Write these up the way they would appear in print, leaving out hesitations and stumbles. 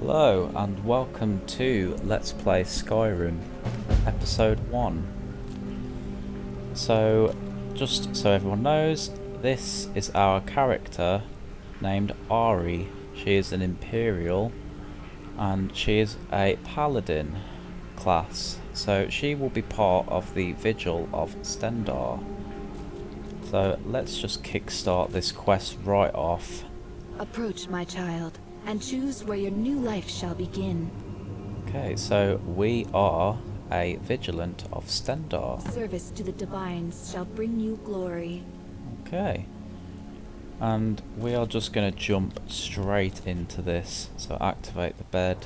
Hello and welcome to Let's Play Skyrim, Episode 1. So, just so everyone knows, this is our character named Ari. She is an Imperial and she is a Paladin class. So she will be part of the Vigil of Stendarr. So let's just kickstart this quest right off. Approach, my child, and choose where your new life shall begin. Okay, so we are a Vigilant of Stendarr. Service to the divines shall bring you glory. Okay. And we are just going to jump straight into this. So activate the bed.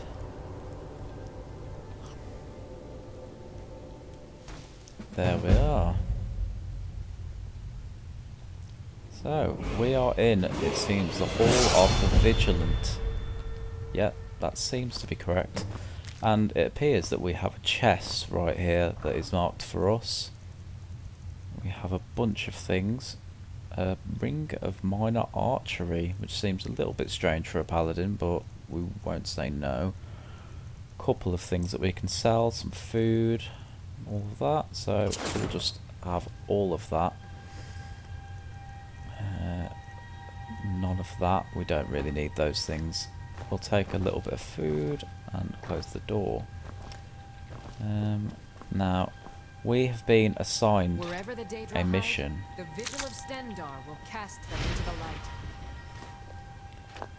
There we are. So, we are in, it seems, the Hall of the Vigilant. Yep, that seems to be correct. And it appears that we have a chest right here that is marked for us. We have a bunch of things. A ring of minor archery, which seems a little bit strange for a paladin, but we won't say no. A couple of things that we can sell, some food, all of that. So we'll just have all of that. None of that. We don't really need those things. We'll take a little bit of food and close the door. Now, we have been assigned a mission. The Vigil of Stendarr will cast them into the light.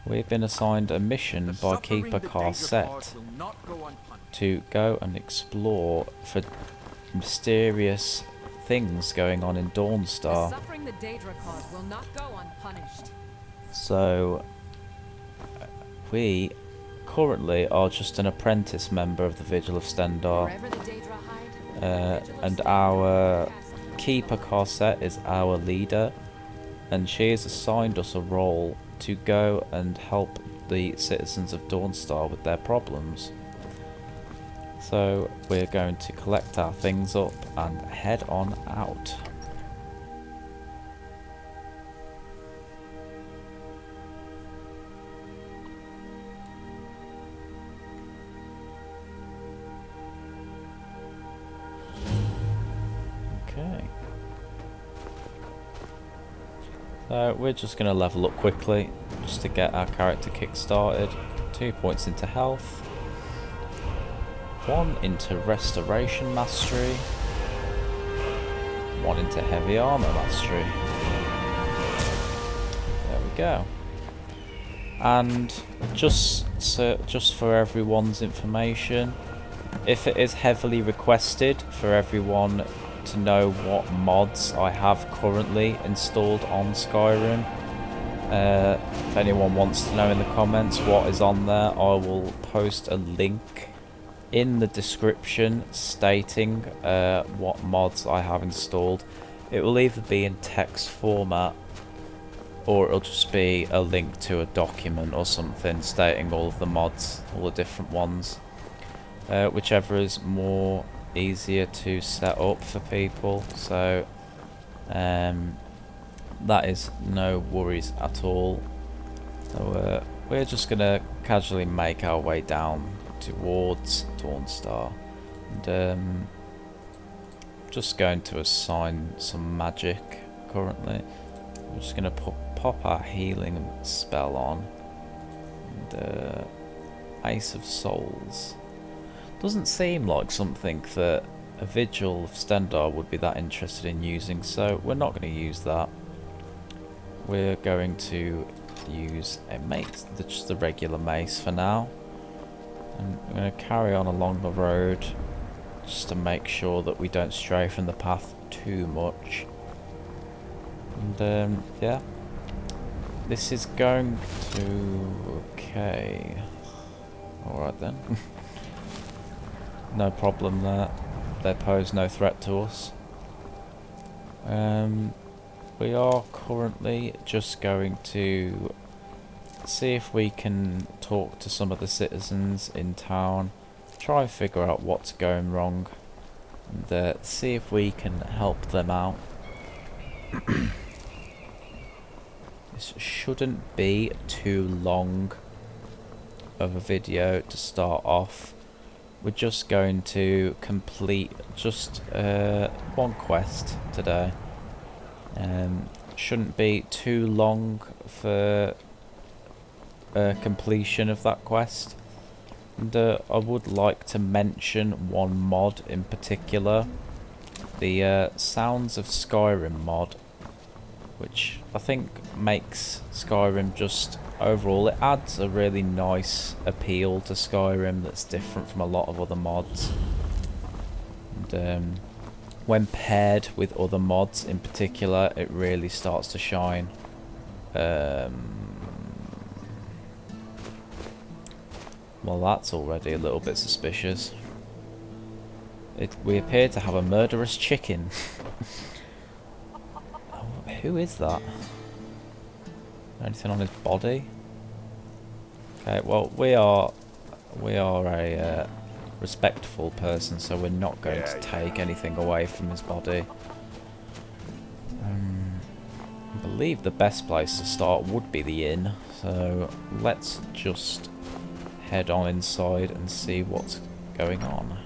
We've been assigned a mission by Keeper Carset to go and explore for mysterious things going on in Dawnstar. The suffering the Daedra cause will not go unpunished. So, we currently are just an apprentice member of the Vigil of Stendarr. Wherever the Daedra hide, And our Keeper Carset is our leader, and she has assigned us a role to go and help the citizens of Dawnstar with their problems. So we're going to collect our things up and head on out. Okay. So we're just going to level up quickly just to get our character kick started. 2 points into health. 1 into restoration mastery. 1 into heavy armor mastery. There we go. And just for everyone's information, if it is heavily requested for everyone to know what mods I have currently installed on Skyrim, if anyone wants to know in the comments what is on there, I will post a link in the description stating what mods I have installed. It will either be in text format or it'll just be a link to a document or something stating all of the mods, all the different ones. Whichever is more easier to set up for people, so that is no worries at all. So we're just gonna casually make our way down towards Dawnstar, and just going to assign some magic currently. We're just gonna pop our healing spell on, and Ace of Souls. Doesn't seem like something that a Vigil of Stendarr would be that interested in using, so we're not going to use that. We're going to use a mace, just the regular mace for now. And we're going to carry on along the road just to make sure that we don't stray from the path too much. And yeah, this is going to... okay. Alright then. No problem there. They pose no threat to us. We are currently just going to see if we can talk to some of the citizens in town, try and figure out what's going wrong, and see if we can help them out. This shouldn't be too long. of a video to start off. We're just going to complete just one quest today. Shouldn't be too long for completion of that quest. And I would like to mention one mod in particular, the Sounds of Skyrim mod, which I think makes Skyrim just overall, it adds a really nice appeal to Skyrim that's different from a lot of other mods. And when paired with other mods in particular, it really starts to shine. Well, that's already a little bit suspicious. We appear to have a murderous chicken. Oh, who is that? Anything on his body? Okay, well, we are a respectful person, so we're not going to take anything away from his body. I believe the best place to start would be the inn, so let's just head on inside and see what's going on.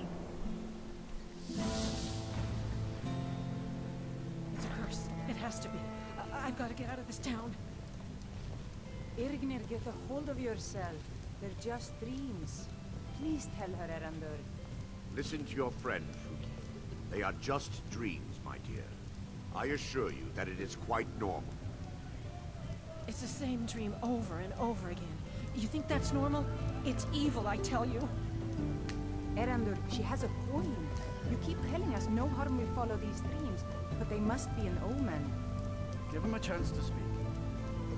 It's a curse. It has to be. I've got to get out of this town. Irgnir, get a hold of yourself. They're just dreams. Please tell her, Erandur. Listen to your friend, Fuki. They are just dreams, my dear. I assure you that it is quite normal. It's the same dream over and over again. You think that's normal? It's evil, I tell you. Erandur, she has a point. You keep telling us no harm will follow these dreams, but they must be an omen. Give him a chance to speak.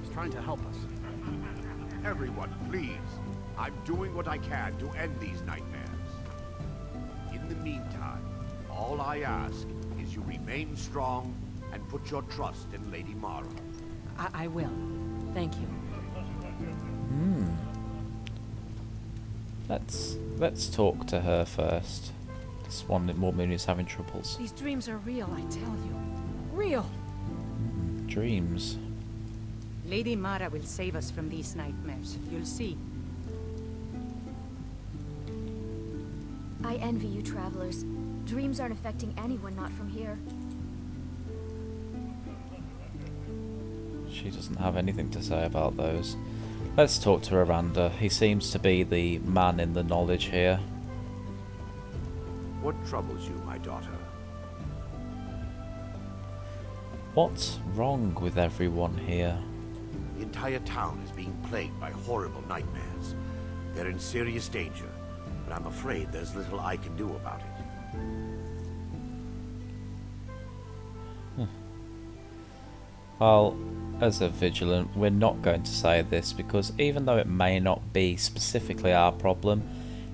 He's trying to help us. Everyone, please. I'm doing what I can to end these nightmares. In the meantime, all I ask is you remain strong and put your trust in Lady Mara. I will. Thank you. Let's talk to her first. This woman who's having troubles. These dreams are real, I tell you. Real! Dreams. Lady Mara will save us from these nightmares. You'll see. I envy you travelers. Dreams aren't affecting anyone not from here. She doesn't have anything to say about those. Let's talk to Aranda. He seems to be the man in the knowledge here. What troubles you, my daughter? What's wrong with everyone here? The entire town is being plagued by horrible nightmares. They're in serious danger, but I'm afraid there's little I can do about it. Well, as a vigilant, we're not going to say this because even though it may not be specifically our problem,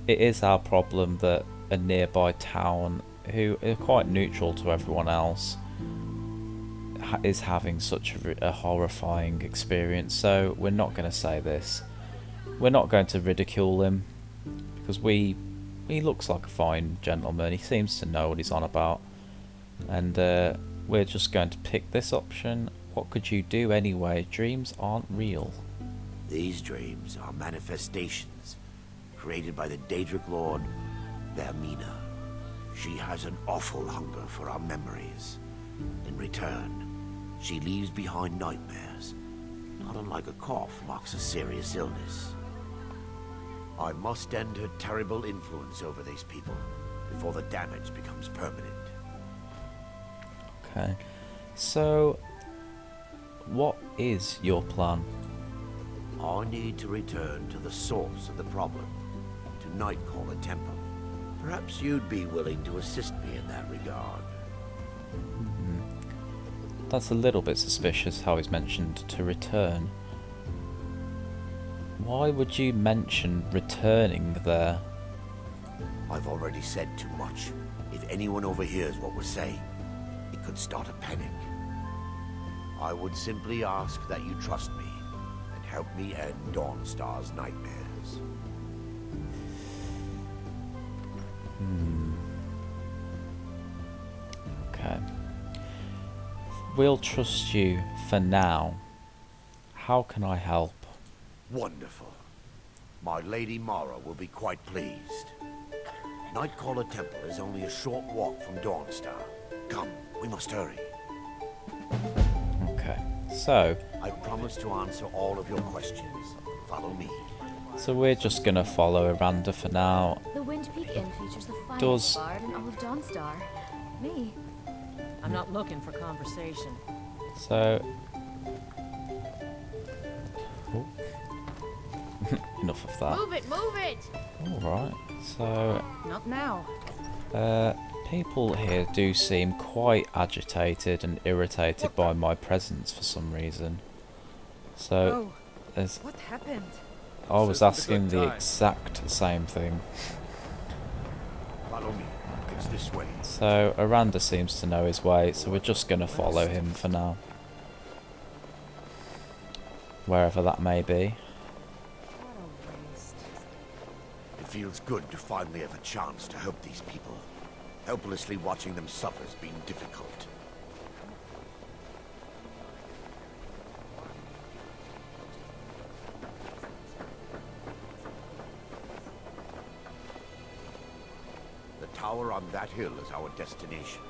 it is our problem that a nearby town, who are quite neutral to everyone else, is having such a horrifying experience. So we're not going to say this. We're not going to ridicule him because he looks like a fine gentleman. He seems to know what he's on about, and we're just going to pick this option. What could you do anyway? Dreams aren't real. These dreams are manifestations created by the Daedric Lord, Vermina. She has an awful hunger for our memories. In return, she leaves behind nightmares, not unlike a cough marks a serious illness. I must end her terrible influence over these people before the damage becomes permanent. Okay, so what is your plan? I need to return to the source of the problem, to Nightcaller Temple. Perhaps you'd be willing to assist me in that regard. That's a little bit suspicious how he's mentioned to return. Why would you mention returning there? I've already said too much. If anyone overhears what we're saying, it could start a panic. I would simply ask that you trust me and help me end Dawnstar's nightmares. Okay. We'll trust you for now. How can I help? Wonderful. My Lady Mara will be quite pleased. Nightcaller Temple is only a short walk from Dawnstar. Come, we must hurry. Okay, so I promise to answer all of your questions. Follow me. so we're just gonna follow Aranda for now. The Wind Peak Inn features the Does- finest bard in all of Dawnstar. Me. I'm not looking for conversation. So oh. Enough of that. Move it! Alright, so Not now. people here do seem quite agitated and irritated by my presence for some reason. So Oh, there's, what happened? I was This isn't a asking good the time. exact same thing. Follow me. It's this way. So Aranda seems to know his way, so we're just gonna follow him for now. Wherever that may be. What a waste. It feels good to finally have a chance to help these people. Helplessly watching them suffer has been difficult. The tower on that hill is our destination.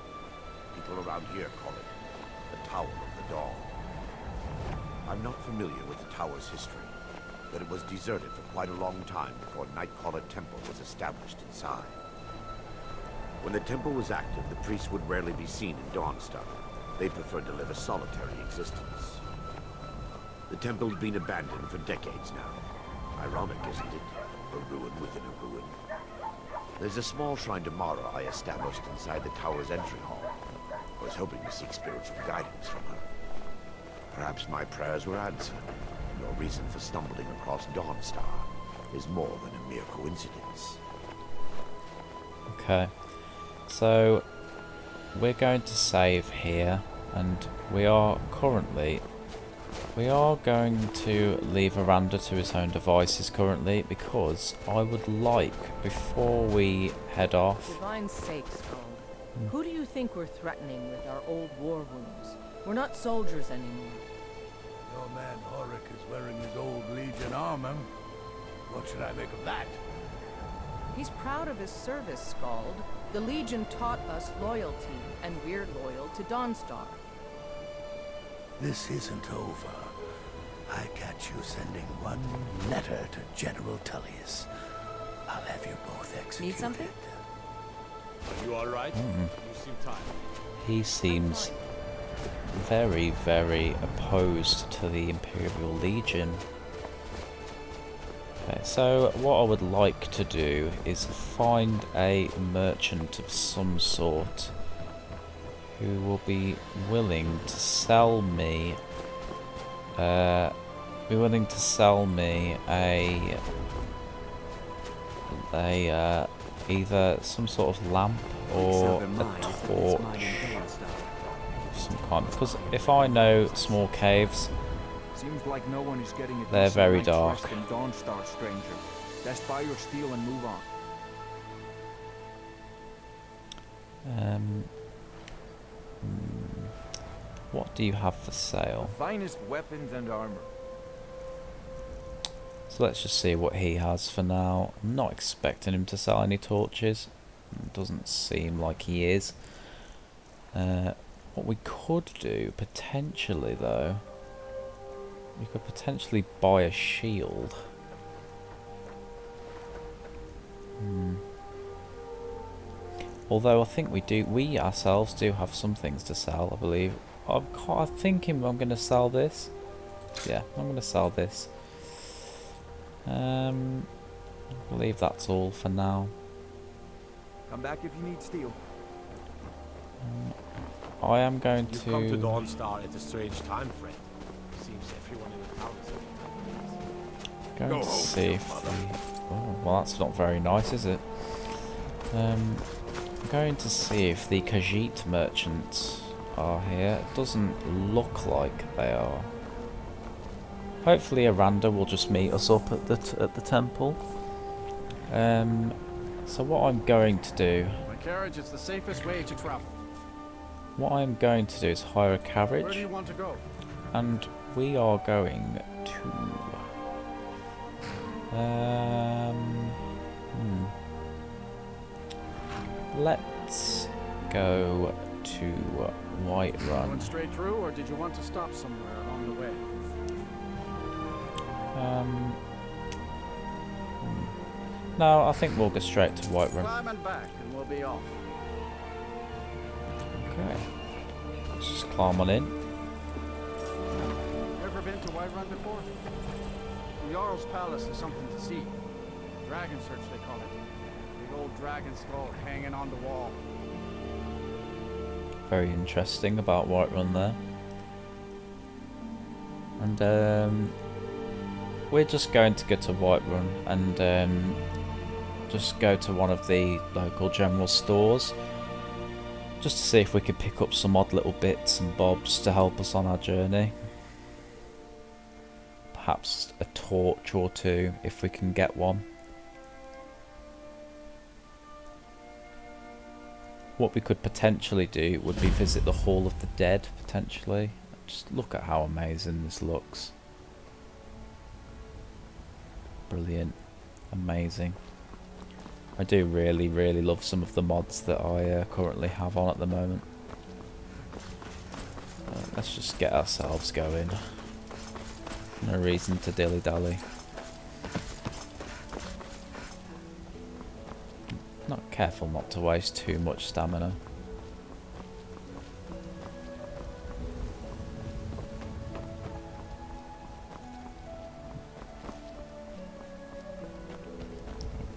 People around here call it the Tower of the Dawn. I'm not familiar with the tower's history, but it was deserted for quite a long time before Nightcaller Temple was established inside. When the temple was active, the priests would rarely be seen in Dawnstar. They preferred to live a solitary existence. The temple's been abandoned for decades now. Ironic, isn't it? A ruin within a ruin. There's a small shrine to Mara I established inside the tower's entry hall. I was hoping to seek spiritual guidance from her. Perhaps my prayers were answered. Your reason for stumbling across Dawnstar is more than a mere coincidence. Okay, so we're going to save here, and we are going to leave Aranda to his own devices currently, because I would like, before we head off, Divine's sake, Skull. Who do you think we're threatening with our old war wounds? We're not soldiers anymore. Your man Horik is wearing his old Legion armor. What should I make of that? He's proud of his service, Skald. The Legion taught us loyalty, and we're loyal to Dawnstar. This isn't over. I catch you sending one letter to General Tullius. I'll have you both executed. Need something? Are you alright? You seem tired. he seems very, very opposed to the Imperial Legion. Okay, so what I would like to do is find a merchant of some sort who will be willing to sell me a either some sort of lamp or a torch of some kind, because if I know small caves, Seems like no one is getting a they're decent very night's dark. rest in Dawnstar, stranger. Let's buy your steel and move on. What do you have for sale? Finest weapons and armor. So let's just see what he has for now. I'm not expecting him to sell any torches. It doesn't seem like he is. What we could do, potentially though, we could potentially buy a shield. Although I think we ourselves do have some things to sell, I believe. I'm thinking I'm going to sell this. Yeah, I'm going to sell this. I believe that's all for now. Come back if you need steel. I am going You've to... come to Dawnstar at a strange time, friend. Seems everyone in the town is Going Go to home, see dear if mother. the... Oh, well, that's not very nice, is it? I'm going to see if the Khajiit merchants are here. It doesn't look like they are. Hopefully Aranda will just meet us up at the temple. So what I'm going to do... My carriage is the safest way to travel. What I'm going to do is hire a Where do carriage, you want to go? and we are going to... let's go to Whiterun. Went straight through, or did you want to stop somewhere along the way? No, I think we'll go straight to Whiterun. Climb and back, and we'll be off. Okay. Let's just climb on in. Ever been to Whiterun before? The Jarl's Palace is something to see. Dragon Search, they call it. Big old dragon skull hanging on the wall. Very interesting about Whiterun there. And we're just going to go to Whiterun and just go to one of the local general stores just to see if we can pick up some odd little bits and bobs to help us on our journey. Perhaps a torch or two if we can get one. What we could potentially do would be visit the Hall of the Dead, potentially. Just look at how amazing this looks. Brilliant. Amazing. I do really, really love some of the mods that I currently have on at the moment. Let's just get ourselves going. No reason to dilly-dally. Not careful not to waste too much stamina.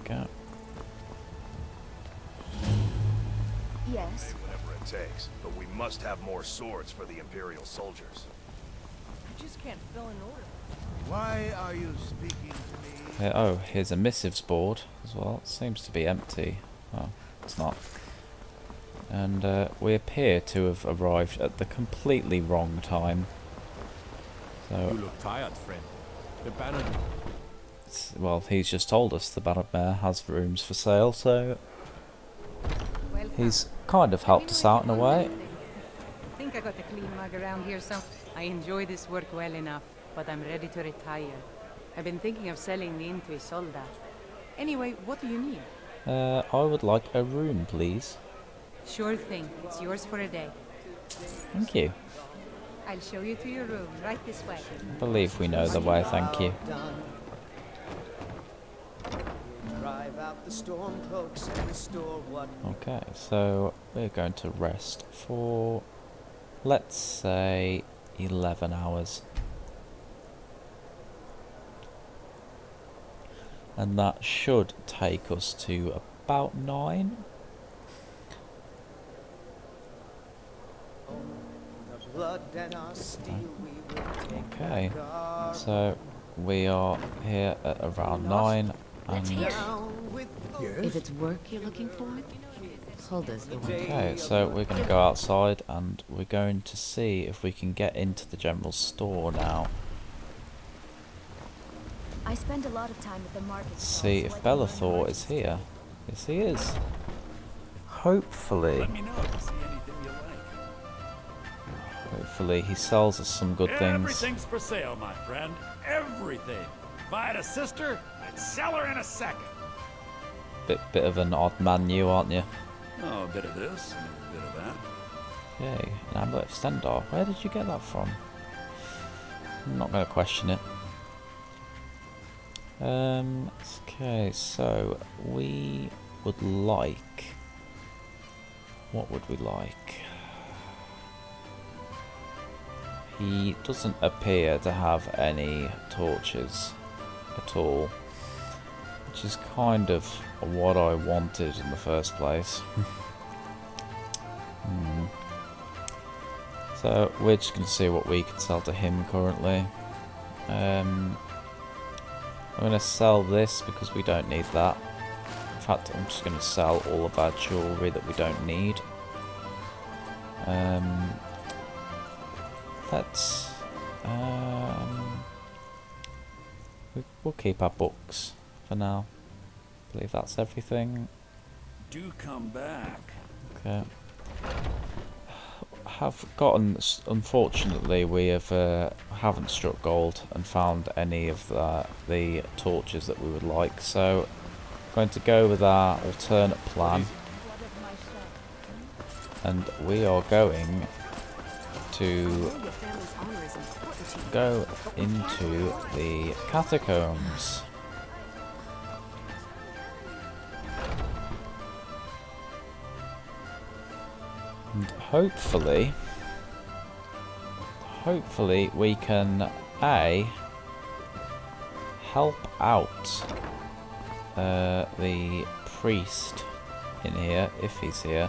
Okay. Yes. Whatever it takes, but we must have more swords for the Imperial soldiers. I just can't fill an order. Why are you speaking to me? Oh, here's a missives board as well. It seems to be empty. Oh, it's not. And we appear to have arrived at the completely wrong time. So, You look tired, friend. The banner. well, he's just told us the Bannermare has rooms for sale, so he's kind of helped us out in a way. I think I got a clean mug around here, so I enjoy this work well enough, but I'm ready to retire. I've been thinking of selling me into Isolda. Anyway, what do you need? I would like a room, please. Sure thing. It's yours for a day. Thank you. I'll show you to your room, right this way. I believe we know the way, thank you. Drive out the storm cloaks and restore what. Okay, so we're going to rest for, let's say, 11 hours. And that should take us to about 9. Okay, so we are here at around 9. And If it's work you're looking for, Hulda's the one. okay, so we're going to go outside and we're going to see if we can get into the general store now. I spend a lot of time at the market. See if Bellathor is here. Yes, he is. Hopefully. Let me know if you see anything you like. Hopefully he sells us some good things. Everything's for sale, my friend. Everything. Buy it a sister, I'd sell her in a second. Bit of an odd man you, aren't you? Oh, a bit of this and a bit of that. Yay, an amulet of Stendar. Where did you get that from? I'm not going to question it. Okay, so we would like... What would we like? He doesn't appear to have any torches at all, which is kind of what I wanted in the first place. So we're just going to see what we can sell to him currently. I'm going to sell this because we don't need that. In fact, I'm just going to sell all of our jewellery that we don't need. Let's... we'll keep our books for now. I believe that's everything. Do come back. Okay. Have gotten, unfortunately, we haven't struck gold and found any of the torches that we would like, so I'm going to go with our alternate plan and we are going to go into the catacombs. And hopefully we can help out the priest in here, if he's here.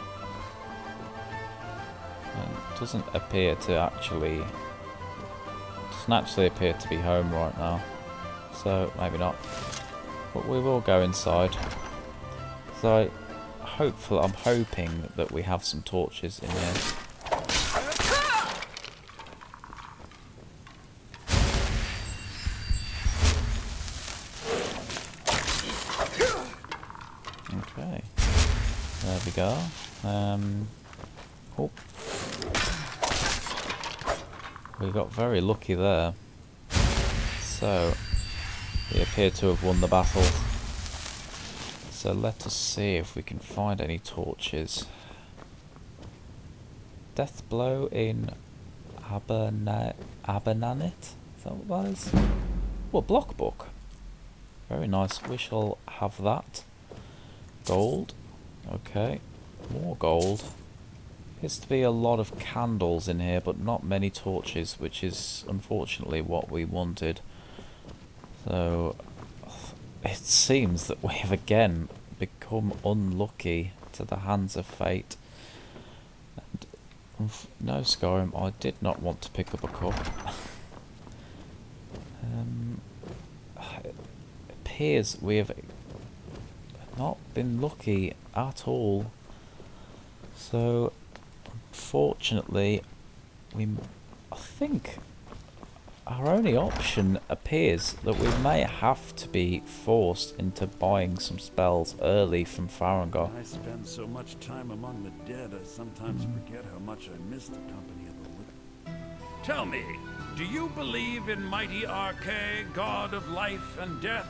And doesn't actually appear to be home right now, so maybe not. But we will go inside. So I'm hoping that we have some torches in here. Okay, there we go. Oh, we got very lucky there. So we appear to have won the battle. So let us see if we can find any torches. Death blow in Abernanit? Is that what that is? Oh, block book. Very nice. We shall have that. Gold. Okay. More gold. Appears to be a lot of candles in here, but not many torches, which is unfortunately what we wanted. So it seems that we have again become unlucky to the hands of fate. And no, Skyrim, I did not want to pick up a cup. It appears we have not been lucky at all. So unfortunately, I think our only option appears that we may have to be forced into buying some spells early from Farengar. I spend so much time among the dead, I sometimes forget how much I miss the company of the living. Tell me, do you believe in mighty Arche, god of life and death?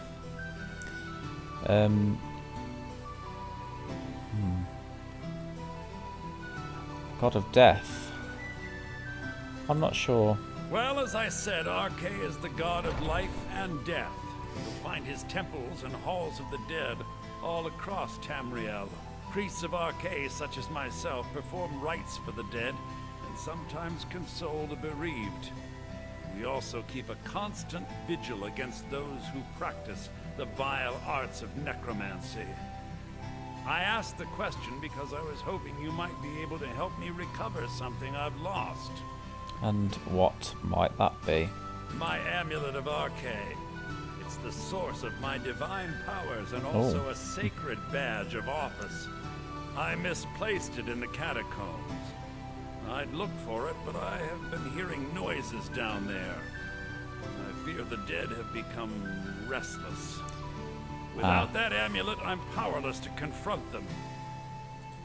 God of death? I'm not sure. Well, as I said, Arche is the god of life and death. You'll find his temples and halls of the dead all across Tamriel. Priests of Arche, such as myself, perform rites for the dead and sometimes console the bereaved. We also keep a constant vigil against those who practice the vile arts of necromancy. I asked the question because I was hoping you might be able to help me recover something I've lost. And what might that be? My amulet of Arche. It's the source of my divine powers and also a sacred badge of office. I misplaced it in the catacombs. I'd looked for it, but I have been hearing noises down there. I fear the dead have become restless. Without that amulet, I'm powerless to confront them.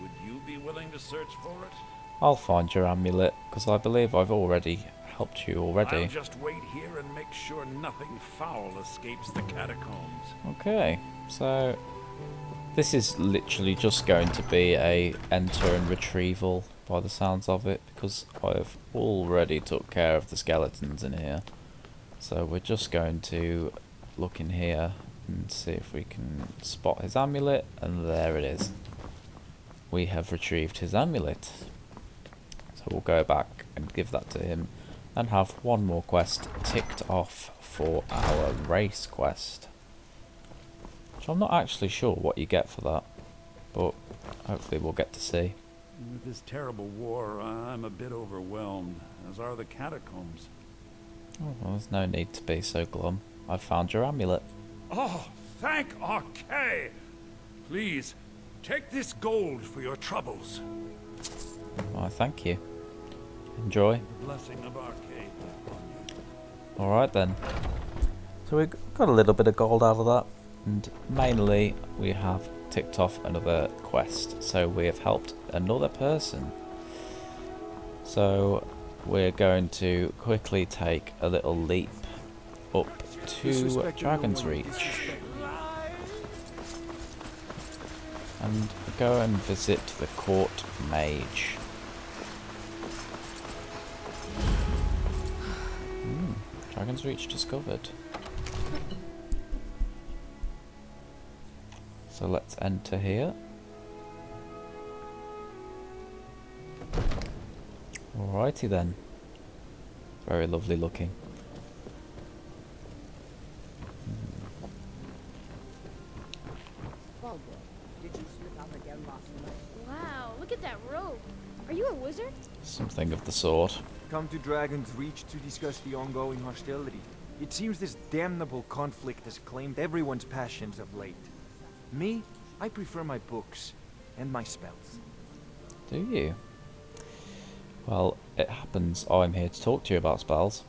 Would you be willing to search for it? I'll find your amulet, because I believe I've already helped you already. I'll just wait here and make sure nothing foul escapes the catacombs. Okay, so this is literally just going to be a enter and retrieval by the sounds of it, because I've already took care of the skeletons in here. So we're just going to look in here and see if we can spot his amulet, and there it is. We have retrieved his amulet. So we'll go back and give that to him and have one more quest ticked off for our race quest. Which I'm not actually sure what you get for that, but hopefully we'll get to see. With this terrible war, I'm a bit overwhelmed, as are the catacombs. Oh, well, there's no need to be so glum. I've found your amulet. Oh, thank Arche! Please, take this gold for your troubles. Why, thank you. Enjoy. The blessing of Arche upon you. Alright then. So we got a little bit of gold out of that, and mainly we have ticked off another quest. So we have helped another person. So we're going to quickly take a little leap up to Dragon's Reach and go and visit the court mage. Dragon's Reach discovered. So let's enter here. Alrighty then. Very lovely looking. Wow, look at that robe. Are you a wizard? Something of the sort. Come to Dragon's Reach to discuss the ongoing hostility. It seems this damnable conflict has claimed everyone's passions of late. Me, I prefer my books and my spells. Do you? Well, it happens I'm here to talk to you about spells.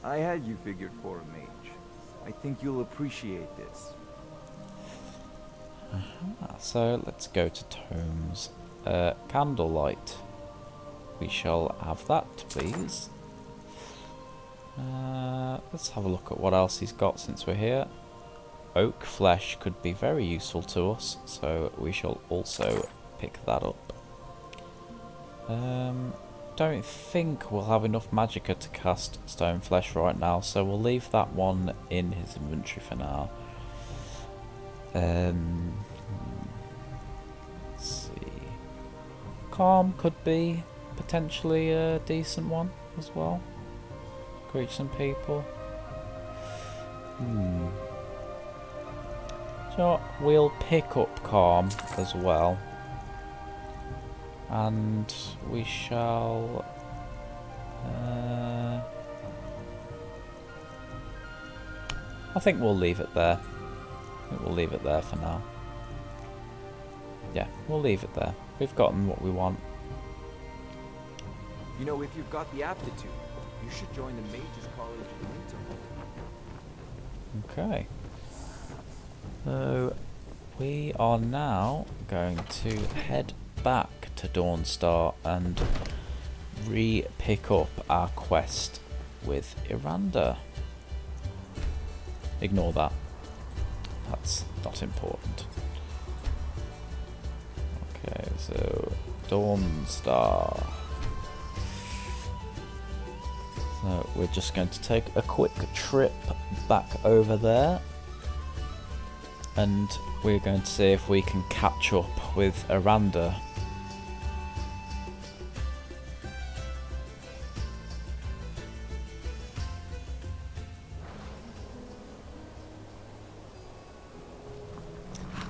I had you figured for a mage. I think you'll appreciate this. So let's go to tomes. Candlelight. We shall have that, please. Let's have a look at what else he's got since we're here. Oak flesh could be very useful to us, so we shall also pick that up. Don't think we'll have enough magicka to cast stone flesh right now, so we'll leave that one in his inventory for now. Let's see. Calm could be potentially a decent one as well. Greet some people. So we'll pick up Calm as well. And we shall... I think we'll leave it there. I think we'll leave it there for now. Yeah, we'll leave it there. We've gotten what we want. You know, if you've got the aptitude, you should join the Mages College in Winter. Okay. So we are now going to head back to Dawnstar and re-pick up our quest with Iranda. Ignore that. That's not important. Okay, so Dawnstar. So we're just going to take a quick trip back over there, and we're going to see if we can catch up with Iranda.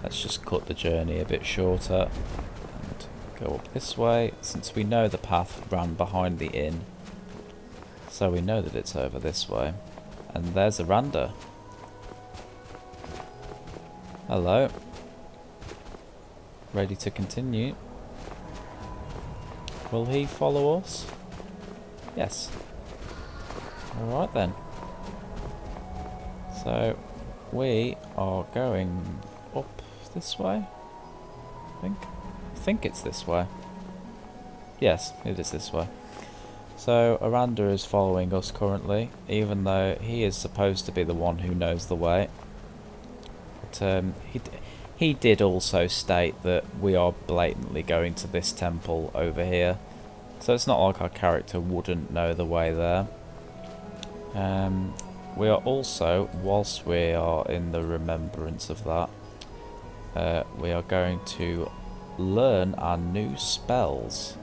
Let's just cut the journey a bit shorter and go up this way, since we know the path ran behind the inn. So we know that it's over this way. And there's Iranda. Hello. Ready to continue? Will he follow us? Yes. Alright then. So we are going up this way, I think it's this way. Yes, it is this way. So Iranda is following us currently, even though he is supposed to be the one who knows the way. But he did also state that we are blatantly going to this temple over here, so it's not like our character wouldn't know the way there. We are also, whilst we are in the remembrance of that, we are going to learn our new spells.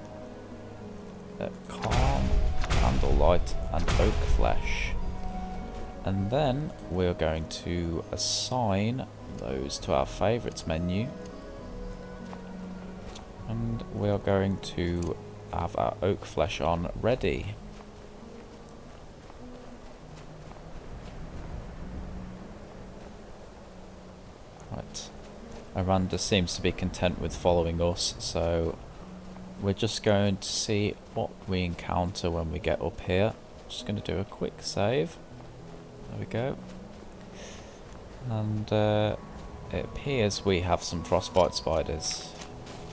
Calm, Candlelight and Oak Flesh. And then we're going to assign those to our favourites menu. And we are going to have our Oak Flesh on ready. Right. Iranda seems to be content with following us, so we're just going to see what we encounter when we get up here. Just going to do a quick save. There we go. And it appears we have some frostbite spiders.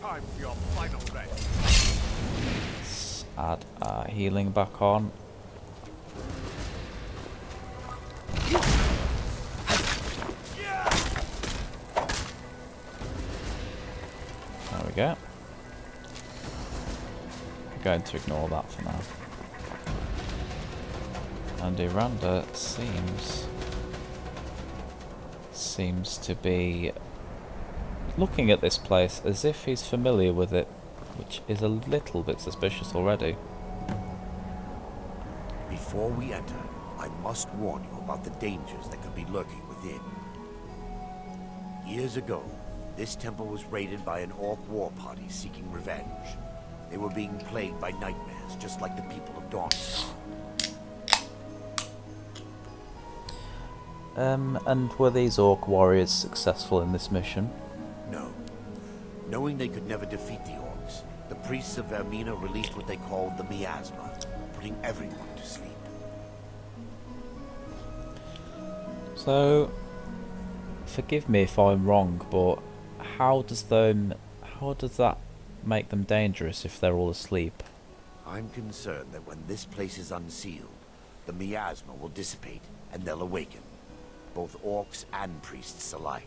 Time for your final rest. Let's add our healing back on. There we go. I'm going to ignore that for now. And Iranda seems to be looking at this place as if he's familiar with it, which is a little bit suspicious already. Before we enter, I must warn you about the dangers that could be lurking within. Years ago, this temple was raided by an orc war party seeking revenge. They were being plagued by nightmares, just like the people of Dawnstar. And were these orc warriors successful in this mission? No. Knowing they could never defeat the orcs, the priests of Vermina released what they called the miasma, putting everyone to sleep. So, forgive me if I'm wrong, but how does that make them dangerous if they're all asleep? I'm concerned that when this place is unsealed, the miasma will dissipate and they'll awaken. Both orcs and priests alike.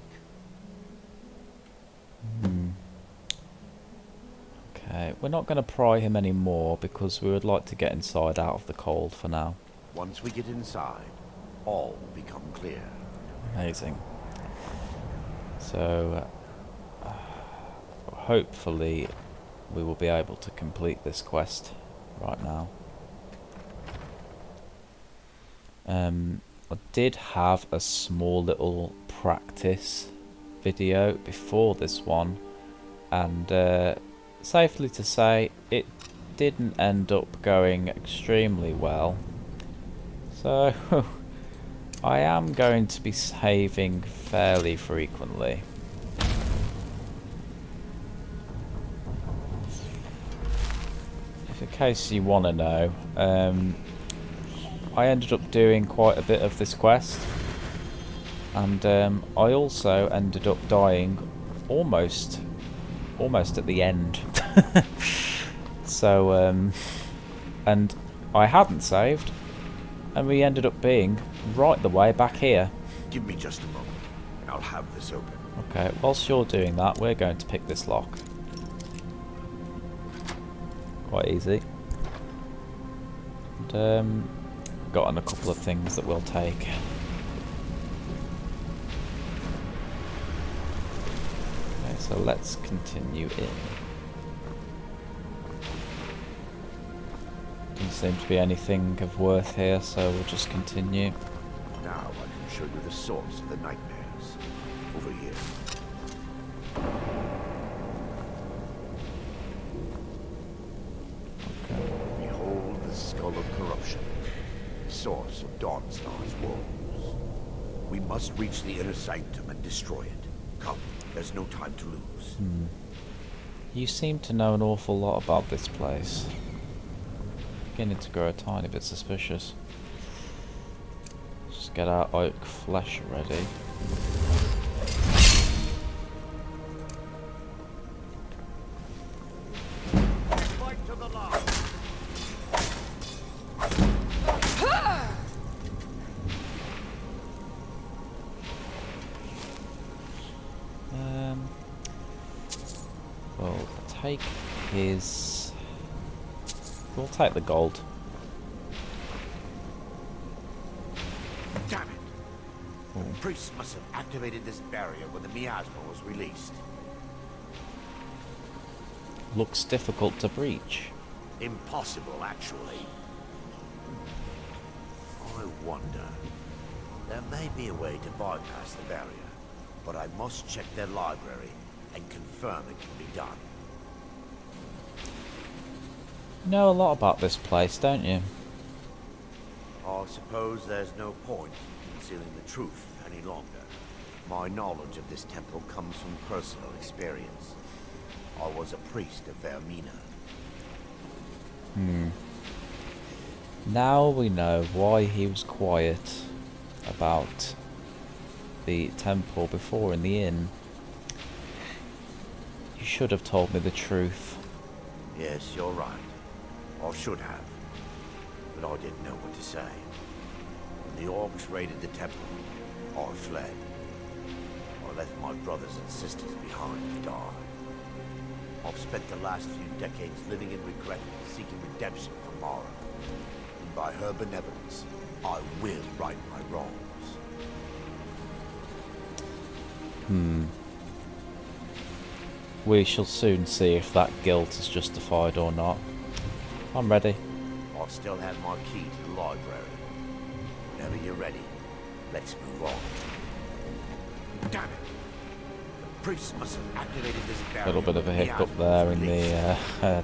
Okay, we're not going to pry him anymore because we would like to get inside out of the cold for now. Once we get inside, all will become clear. Amazing. So, hopefully we will be able to complete this quest right now. I did have a small little practice video before this one, and safely to say it didn't end up going extremely well. So I am going to be saving fairly frequently. If in case you want to know, I ended up doing quite a bit of this quest, and I also ended up dying almost at the end. So and I hadn't saved, and we ended up being right the way back here. Give me just a moment, and I'll have this open. Okay, whilst you're doing that, we're going to pick this lock. Quite easy. And gotten a couple of things that we'll take. Okay, so let's continue in. Doesn't seem to be anything of worth here, so we'll just continue. Now I can show you the source of the nightmares. Over here. Okay. Behold the skull of corruption. Source of Dawnstar's woes. We must reach the inner sanctum and destroy it. Come, there's no time to lose. You seem to know an awful lot about this place. Beginning to grow a tiny bit suspicious. Just get our oak flesh ready. Fight to the last. We'll take his... We'll take the gold. Damn it! The priests must have activated this barrier when the miasma was released. Looks difficult to breach. Impossible, actually. I wonder. There may be a way to bypass the barrier, but I must check their library and confirm it can be done. You know a lot about this place, don't you? I suppose there's no point in concealing the truth any longer. My knowledge of this temple comes from personal experience. I was a priest of Vermina. Now we know why he was quiet about the temple before in the inn. You should have told me the truth. Yes, you're right. I should have. But I didn't know what to say. When the orcs raided the temple, I fled. I left my brothers and sisters behind to die. I've spent the last few decades living in regret, seeking redemption from Mara. by her benevolence, I will right my wrongs. We shall soon see if that guilt is justified or not. I'm ready. I still have my key to the library. Whenever you're ready, let's move on. Damn it! The priest must have activated this barrier. A little bit of a hiccup there in the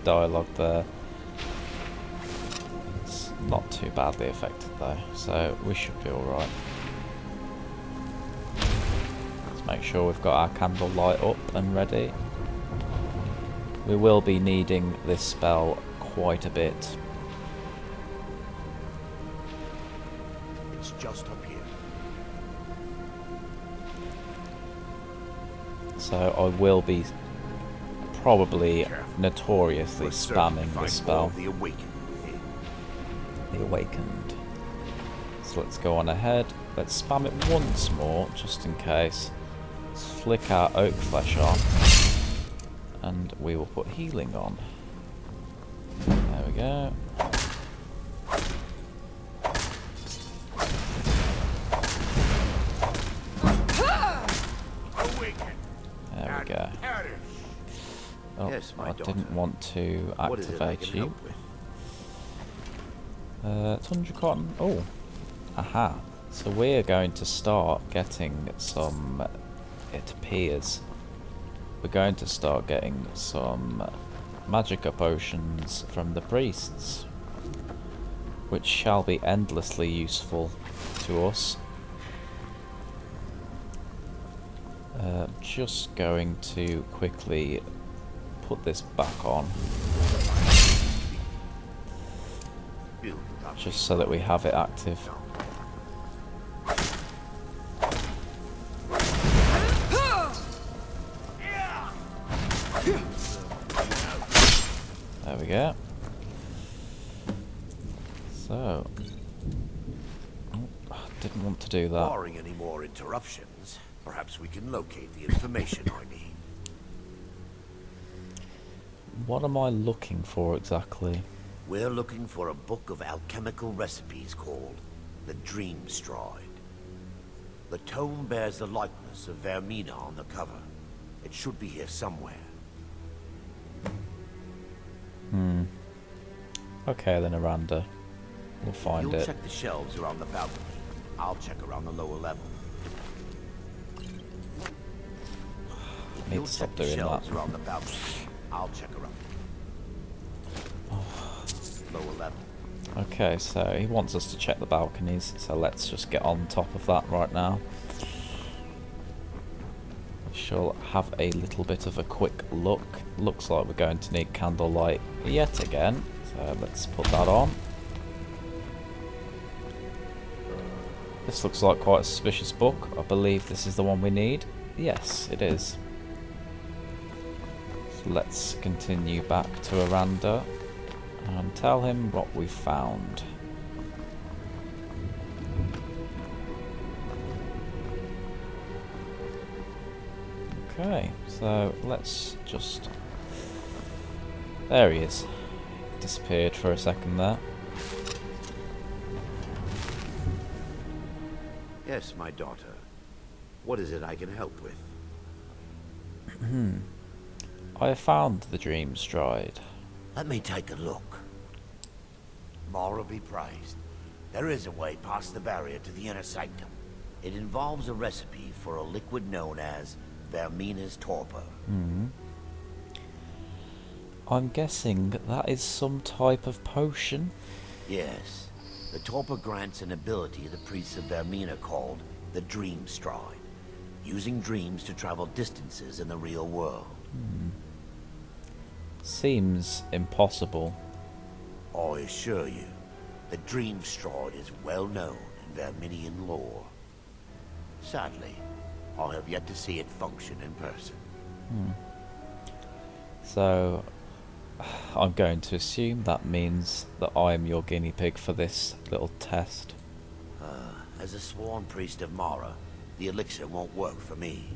dialogue there. It's not too badly affected though, so we should be alright. Let's make sure we've got our candle light up and ready. We will be needing this spell quite a bit. It's just up here. So I will be probably notoriously spamming this spell. The Awakened. The Awakened. So let's go on ahead. Let's spam it once more, just in case. Let's flick our oak flesh on. And we will put healing on. There we go. There we go. Oh, Yes, my I didn't want to activate you. 200 cotton. Oh, aha. So we're going to start getting some, it appears, we're going to start getting some magicka potions from the priests, which shall be endlessly useful to us. Just going to quickly put this back on, just so that we have it active. There we go. So, oh, didn't want to do that. Barring any more interruptions, perhaps we can locate the information I need. What am I looking for exactly? We're looking for a book of alchemical recipes called the Dream Stride. The tome bears the likeness of Vermina on the cover. It should be here somewhere. Okay then, Aranda. We'll find You'll it. check the shelves around the balcony. I'll check around the lower level. I need to stop doing that. Around the balcony. I'll check around. Lower level. Okay, so he wants us to check the balconies, so let's just get on top of that right now. Shall have a little bit of a quick look. Looks like we're going to need candlelight yet again, so let's put that on. This looks like quite a suspicious book. I believe this is the one we need. Yes, it is. So let's continue back to Aranda and tell him what we found. Okay, so let's just... There he is. Disappeared for a second there. Yes, my daughter. What is it I can help with? I have found the Dream Stride. Let me take a look. Mara be praised. There is a way past the barrier to the inner sanctum. It involves a recipe for a liquid known as Vermina's torpor. I'm guessing that is some type of potion. Yes. The torpor grants an ability the priests of Vermina called the Dream Stride, using dreams to travel distances in the real world. Seems impossible. I assure you, the Dream Stride is well known in Verminian lore. Sadly, I have yet to see it function in person. So, I'm going to assume that means that I'm your guinea pig for this little test. As a sworn priest of Mara, the elixir won't work for me.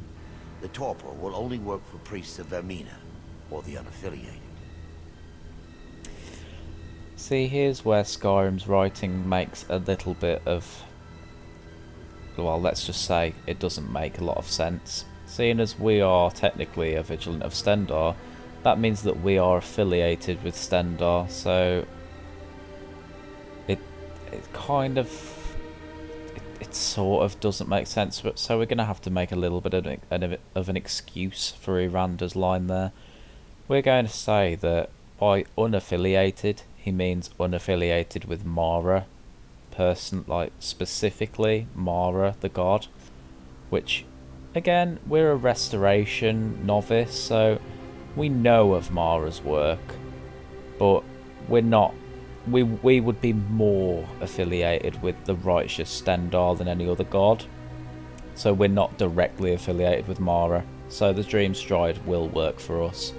The torpor will only work for priests of Vermina, or the unaffiliated. See, here's where Skyrim's writing makes a little bit of... Well, let's just say it doesn't make a lot of sense. Seeing as we are technically a Vigilant of Stendarr, that means that we are affiliated with Stendarr, so... It kind of... It sort of doesn't make sense, but so we're going to have to make a little bit of an excuse for Iranda's line there. We're going to say that by unaffiliated, he means unaffiliated with Mara, like specifically Mara, the god, which, again, we're a restoration novice, so we know of Mara's work, but we're not. We would be more affiliated with the righteous Stendarr than any other god, so we're not directly affiliated with Mara, so the Dream Stride will work for us.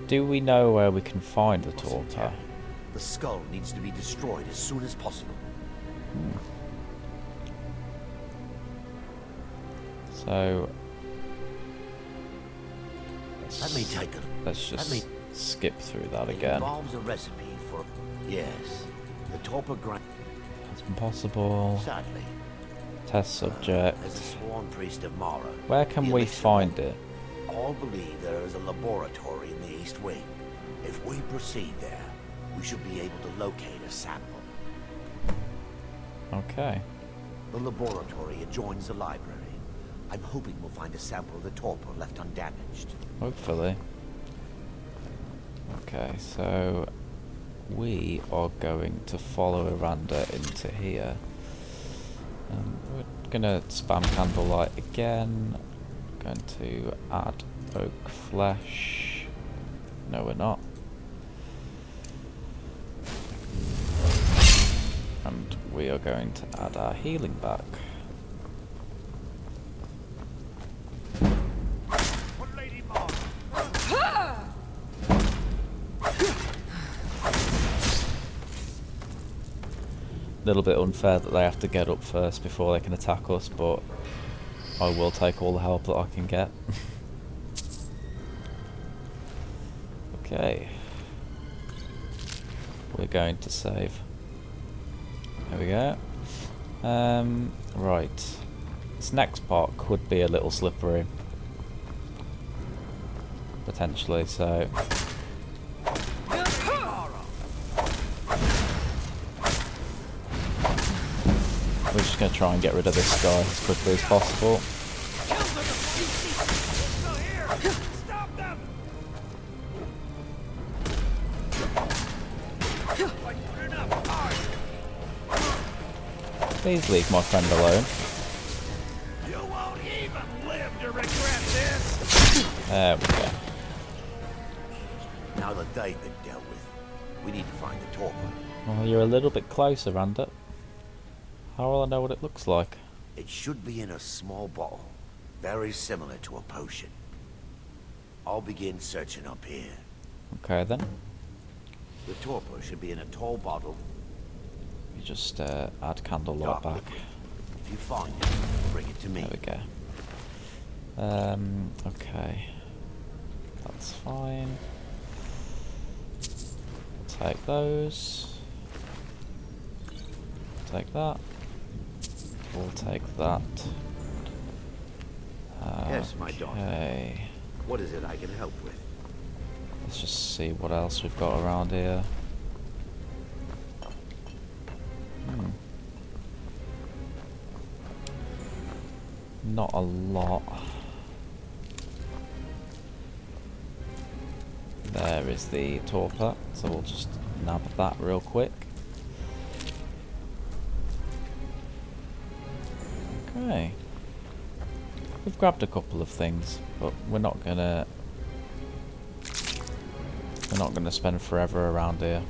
Do we know where we can find the Torpor? The skull needs to be destroyed as soon as possible. So Let me take a... let's just skip through that It again. involves a recipe for... Yes. The Torpor grind... It's impossible. Sadly. Test subject. As a sworn priest of Mara... Where can the we elixir find it? All believe there is a laboratory in the East Wing. If we proceed there, we should be able to locate a sample. Okay. The laboratory adjoins the library. I'm hoping we'll find a sample of the Torpor left undamaged. Hopefully. Okay, so we are going to follow Iranda into here. We're gonna spam candlelight again. Going to add oak flesh. No, we're not. And we are going to add our healing back. A little bit unfair that they have to get up first before they can attack us, but I will take all the help that I can get. Okay. We're going to save. There we go. Right. This next part could be a little slippery. Potentially, so... We're just going to try and get rid of this guy as quickly as possible. Please leave my friend alone. You won't even live to regret this. There we go. Now that they've been dealt with, we need to find the Torpor. Well, you're a little bit closer, Randa. How will I know what it looks like? It should be in a small bottle, very similar to a potion. I'll begin searching up here. Okay then. The Torpor should be in a tall bottle. You just add candlelight back. If you find it, bring it to me. There we go. Okay. That's fine. Take those. Take that. We'll take that. Yes, my daughter. Okay. What is it I can help with? Let's just see what else we've got around here. Not a lot. There is the Torpor, so we'll just nab that real quick. Okay. We've grabbed a couple of things, but we're not gonna spend forever around here.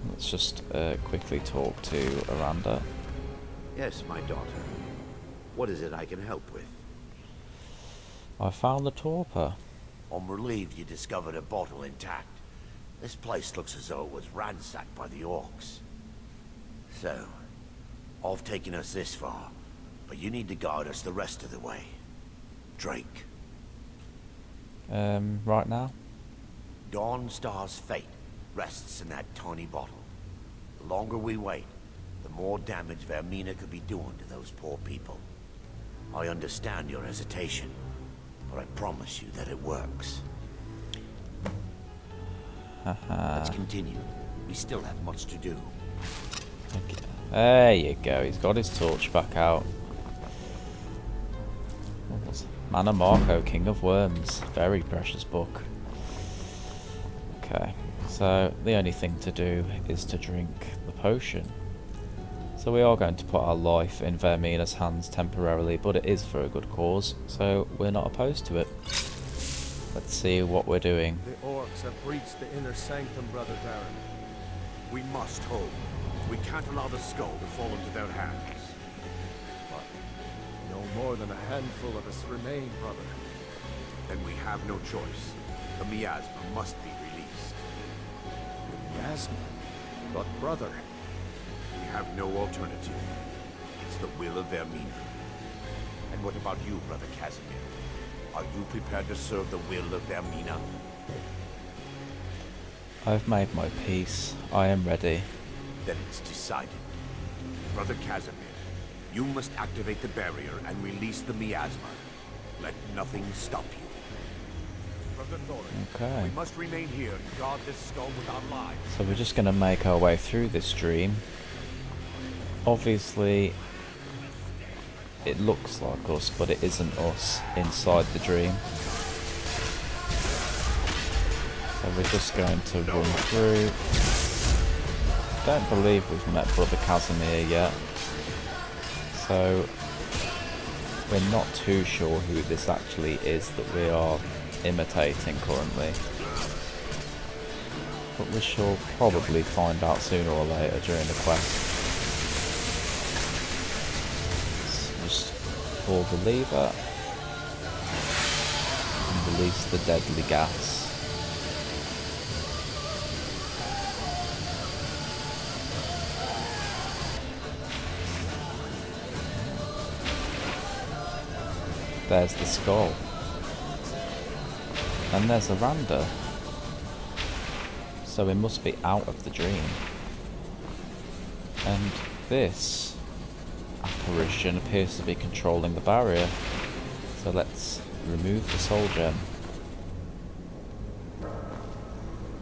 Let's just quickly talk to Iranda. Yes, my daughter. What is it I can help with? I found the Torpor. I'm relieved you discovered a bottle intact. This place looks as though it was ransacked by the orcs. So, I've taken us this far, but you need to guide us the rest of the way. Drake. Right now? Dawnstar's fate rests in that tiny bottle. The longer we wait, the more damage Vermina could be doing to those poor people. I understand your hesitation, but I promise you that it works. Let's continue. We still have much to do. Okay. There you go, he's got his torch back out. Mana Marco, King of Worms. Very precious book. Okay, so the only thing to do is to drink the potion. So we are going to put our life in Vermina's hands temporarily, but it is for a good cause, so we're not opposed to it. Let's see what we're doing. The orcs have breached the inner sanctum, Brother Baron. We must hold. We can't allow the skull to fall into their hands. But no more than a handful of us remain, brother. Then we have no choice. The miasma must be released. The miasma? But brother... We have no alternative. It's the will of Vermina. And what about you, Brother Casimir? Are you prepared to serve the will of Vermina? I've made my peace. I am ready. Then it's decided. Brother Casimir, you must activate the barrier and release the miasma. Let nothing stop you. Brother Thorin, okay. We must remain here and guard this skull with our lives. So we're just going to make our way through this dream. Obviously, it looks like us, but it isn't us inside the dream. So we're just going to run through. Don't believe we've met Brother Casimir yet. So we're not too sure who this actually is that we are imitating currently. But we shall probably find out sooner or later during the quest. Just pull the lever and release the deadly gas. There's the skull. And there's a Randa. So we must be out of the dream. And this apparition appears to be controlling the barrier. So let's remove the soul gem.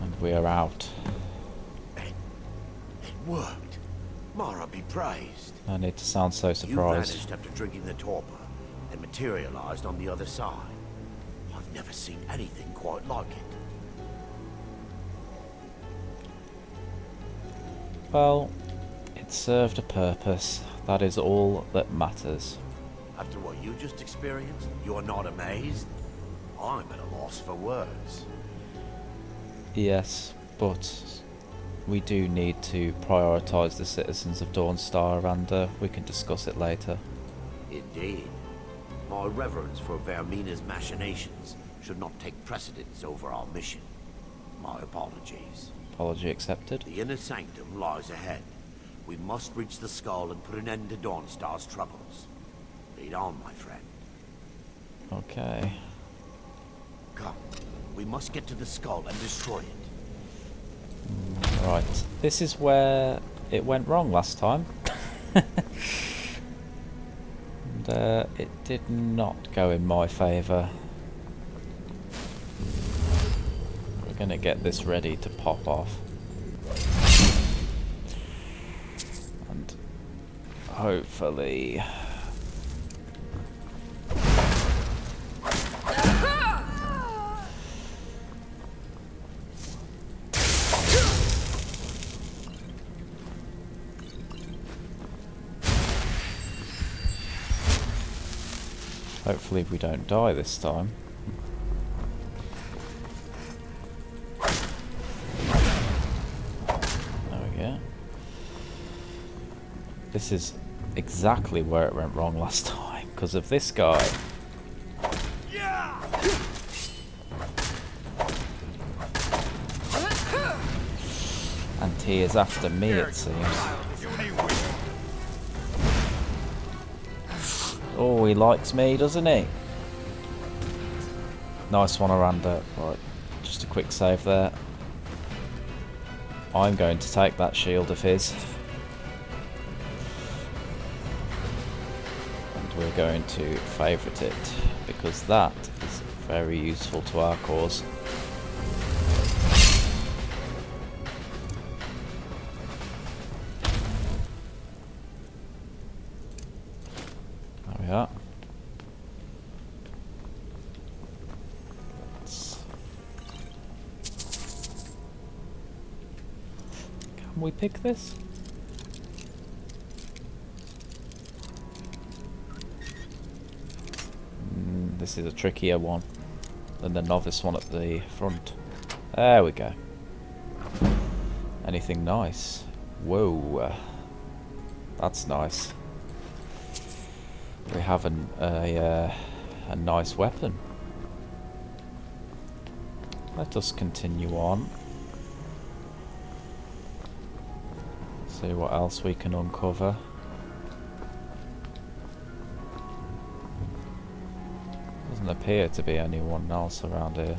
And we are out. It worked. Mara be praised. No need to sound so You surprised. vanished after drinking the torpor and materialized on the other side. I've never seen anything quite like it. Well, it served a purpose. That is all that matters. After what you just experienced, you are not amazed? I'm at a loss for words. Yes, but we do need to prioritise the citizens of Dawnstar, and we can discuss it later. Indeed. My reverence for Vermina's machinations should not take precedence over our mission. My apologies. Apology accepted. The inner sanctum lies ahead. We must reach the skull and put an end to Dawnstar's troubles. Lead on, my friend. Okay. Come. We must get to the skull and destroy it. Right. This is where it went wrong last time. And it did not go in my favour. We're going to get this ready to pop off. And hopefully... Hopefully we don't die this time. There we go. This is exactly where it went wrong last time, because of this guy. And he is after me, it seems. Oh, he likes me, doesn't he? Nice one, Aranda. Right, just a quick save there. I'm going to take that shield of his. And we're going to favourite it, because that is very useful to our cause. There we are. Can we pick this? This is a trickier one than the novice one at the front. There we go. Anything nice? Whoa. That's nice. We have a nice weapon. Let us continue on. See what else we can uncover. Doesn't appear to be anyone else around here.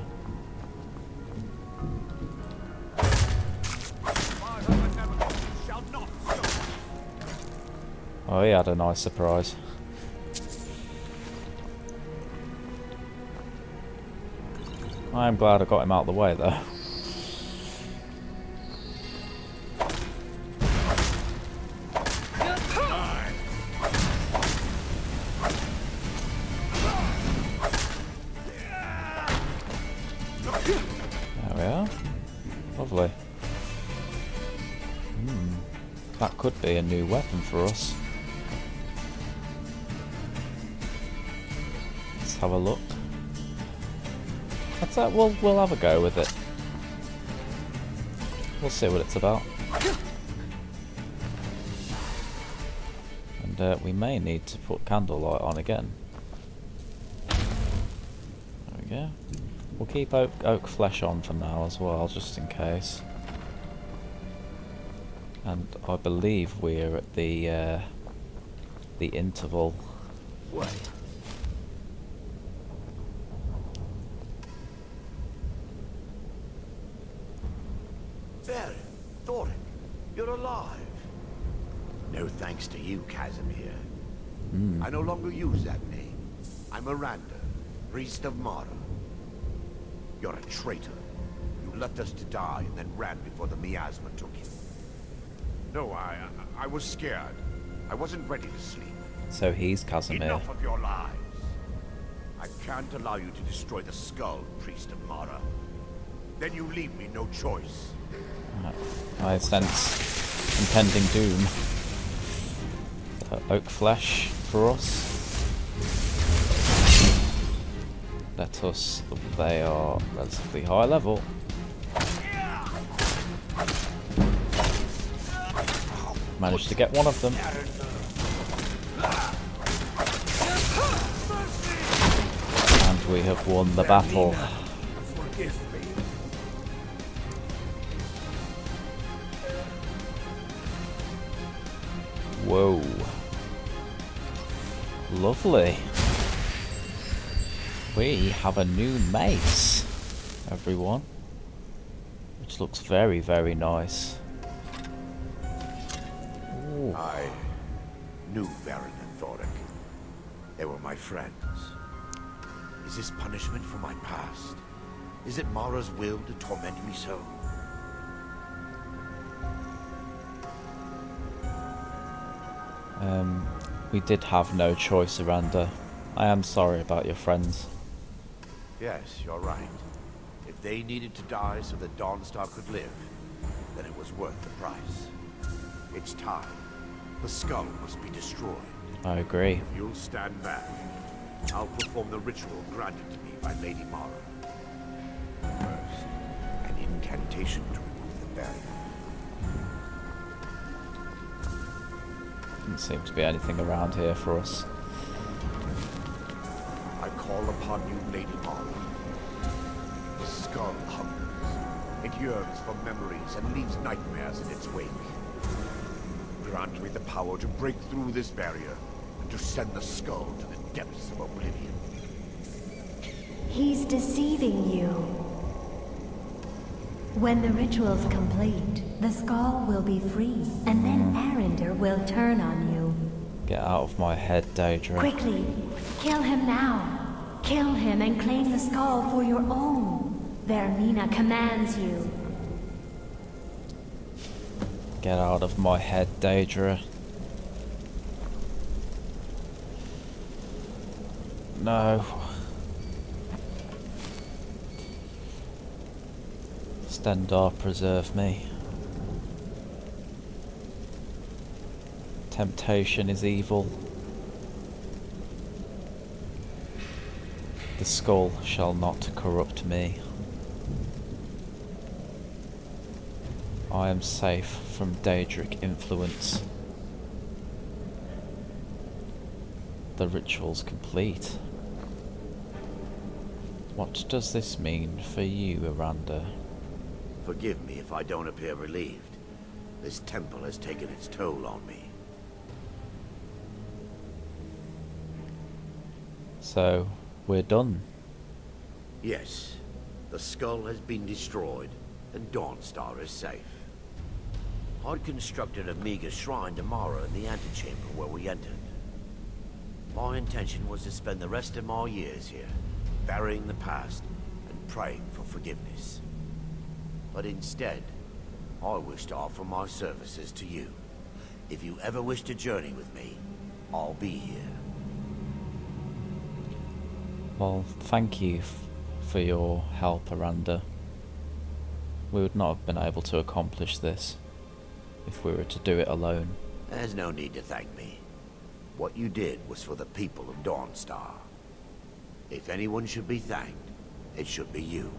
Oh, he had a nice surprise. I am glad I got him out of the way though. There we are. Lovely. That could be a new weapon for us. Let's have a look. That's that. We'll have a go with it. We'll see what it's about. And we may need to put candlelight on again. There we go. We'll keep oak flesh on for now as well, just in case. And I believe we're at the interval. What? There, Thoric, you're alive. No thanks to you, Casimir. I no longer use that name. I'm Miranda, priest of Mara. You're a traitor. You left us to die and then ran before the miasma took you. No, I was scared. I wasn't ready to sleep. So he's Casimir. Enough of your lies. I can't allow you to destroy the skull, priest of Mara. Then you leave me no choice. I sense impending doom. Oak flesh for us. Let us. They are relatively high level. Managed to get one of them. And we have won the battle. Whoa. Lovely. We have a new mace, everyone. Which looks very, very nice. Ooh. I knew Baron and Thoric. They were my friends. Is this punishment for my past? Is it Mara's will to torment me so? We did have no choice, Miranda. I am sorry about your friends. Yes, you're right. If they needed to die so that Dawnstar could live, then it was worth the price. It's time. The skull must be destroyed. I agree. If you'll stand back, I'll perform the ritual granted to me by Lady Mara. First, an incantation to remove the barrier. Doesn't seem to be anything around here for us. I call upon you, Lady Mara. The skull hungers. It yearns for memories and leaves nightmares in its wake. Grant me the power to break through this barrier and to send the skull to the depths of oblivion. He's deceiving you. When the ritual's complete, the skull will be free, and then Arender will turn on you. Get out of my head, Daedra. Quickly, kill him now. Kill him and claim the skull for your own. Vermina commands you. Get out of my head, Daedra. No. Stendarr, preserve me. Temptation is evil. The skull shall not corrupt me. I am safe from Daedric influence. The ritual's complete. What does this mean for you, Aranda? Forgive me if I don't appear relieved. This temple has taken its toll on me. So, we're done. Yes, the skull has been destroyed, and Dawnstar is safe. I'd constructed a meager shrine to Mara in the antechamber where we entered. My intention was to spend the rest of my years here, burying the past and praying for forgiveness. But instead, I wish to offer my services to you. If you ever wish to journey with me, I'll be here. Well, thank you for your help, Aranda. We would not have been able to accomplish this if we were to do it alone. There's no need to thank me. What you did was for the people of Dawnstar. If anyone should be thanked, it should be you.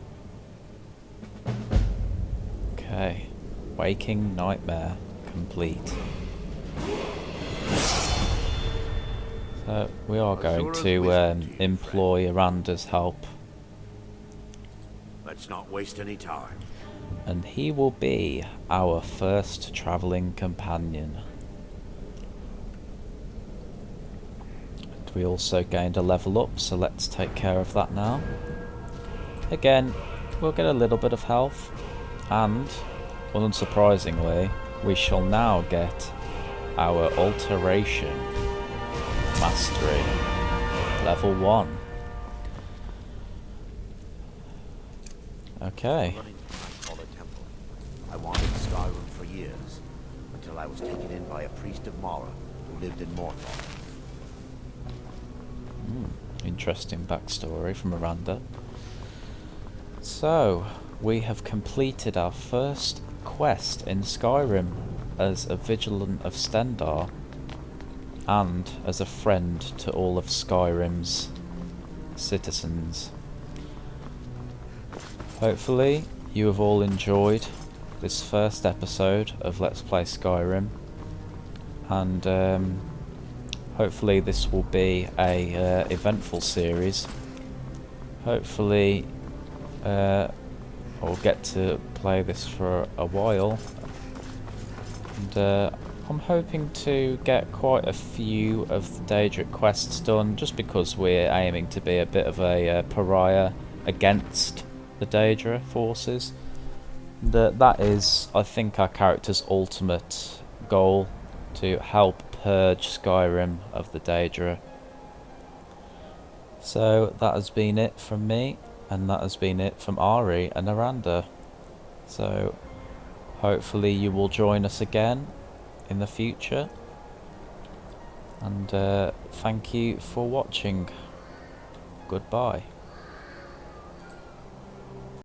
Okay. Waking nightmare complete. So we are going to employ Aranda's help. Let's not waste any time. And he will be our first travelling companion. And we also gained a level up, so let's take care of that now. Again, we'll get a little bit of health, and unsurprisingly, we shall now get our alteration mastery level 1. Okay. I wanted Skyrim for years, until I was taken in by a priest of Mara who lived in Morthal. Interesting backstory from Aranda. So, we have completed our first quest in Skyrim as a Vigilant of Stendarr and as a friend to all of Skyrim's citizens. Hopefully you have all enjoyed this first episode of Let's Play Skyrim, and hopefully this will be a eventful series. Hopefully I'll get to play this for a while, and I'm hoping to get quite a few of the Daedric quests done, just because we're aiming to be a bit of a pariah against the Daedra forces. That is, I think, our character's ultimate goal, to help purge Skyrim of the Daedra. So that has been it from me, and that has been it from Ari and Aranda. So hopefully you will join us again in the future, and thank you for watching. Goodbye.